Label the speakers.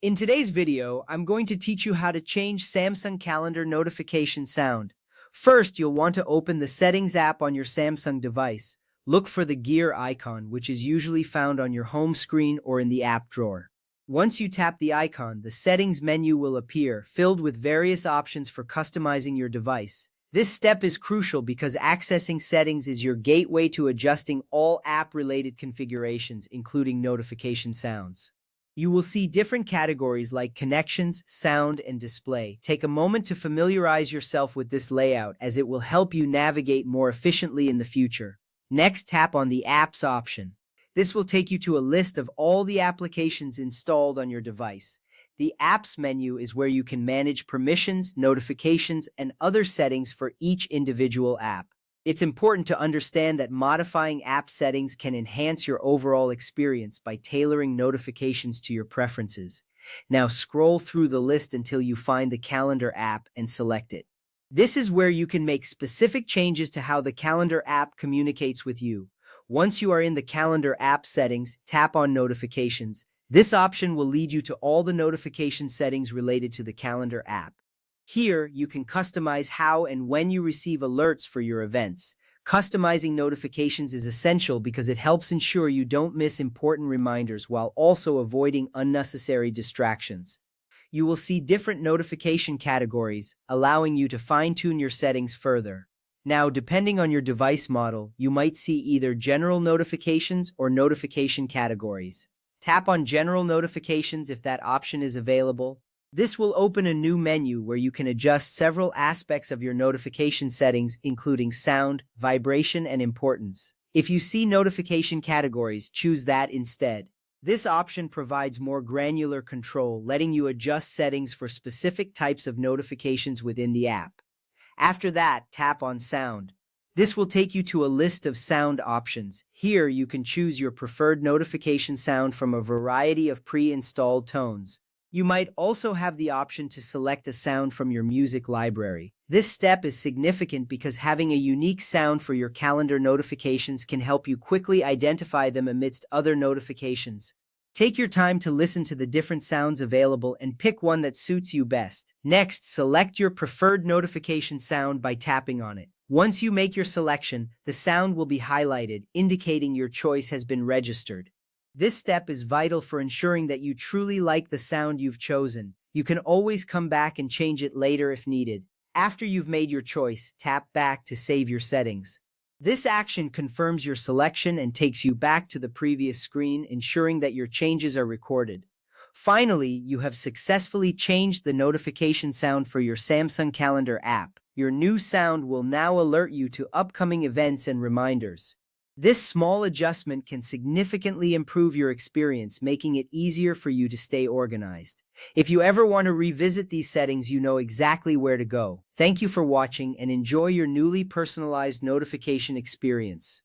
Speaker 1: In today's video, I'm going to teach you how to change Samsung Calendar notification sound. First, you'll want to open the Settings app on your Samsung device. Look for the gear icon, which is usually found on your home screen or in the app drawer. Once you tap the icon, the Settings menu will appear, filled with various options for customizing your device. This step is crucial because accessing settings is your gateway to adjusting all app-related configurations, including notification sounds. You will see different categories like connections, sound, and display. Take a moment to familiarize yourself with this layout as it will help you navigate more efficiently in the future. Next, tap on the Apps option. This will take you to a list of all the applications installed on your device. The Apps menu is where you can manage permissions, notifications, and other settings for each individual app. It's important to understand that modifying app settings can enhance your overall experience by tailoring notifications to your preferences. Now scroll through the list until you find the Calendar app and select it. This is where you can make specific changes to how the Calendar app communicates with you. Once you are in the Calendar app settings, tap on Notifications. This option will lead you to all the notification settings related to the Calendar app. Here, you can customize how and when you receive alerts for your events. Customizing notifications is essential because it helps ensure you don't miss important reminders while also avoiding unnecessary distractions. You will see different notification categories, allowing you to fine-tune your settings further. Now, depending on your device model, you might see either general notifications or notification categories. Tap on General Notifications if that option is available. This will open a new menu where you can adjust several aspects of your notification settings, including sound, vibration, and importance. If you see notification categories, choose that instead. This option provides more granular control, letting you adjust settings for specific types of notifications within the app. After that, tap on Sound. This will take you to a list of sound options. Here, you can choose your preferred notification sound from a variety of pre-installed tones. You might also have the option to select a sound from your music library. This step is significant because having a unique sound for your calendar notifications can help you quickly identify them amidst other notifications. Take your time to listen to the different sounds available and pick one that suits you best. Next, select your preferred notification sound by tapping on it. Once you make your selection, the sound will be highlighted, indicating your choice has been registered. This step is vital for ensuring that you truly like the sound you've chosen. You can always come back and change it later if needed. After you've made your choice, tap back to save your settings. This action confirms your selection and takes you back to the previous screen, ensuring that your changes are recorded. Finally, you have successfully changed the notification sound for your Samsung Calendar app. Your new sound will now alert you to upcoming events and reminders. This small adjustment can significantly improve your experience, making it easier for you to stay organized. If you ever want to revisit these settings, you know exactly where to go. Thank you for watching and enjoy your newly personalized notification experience.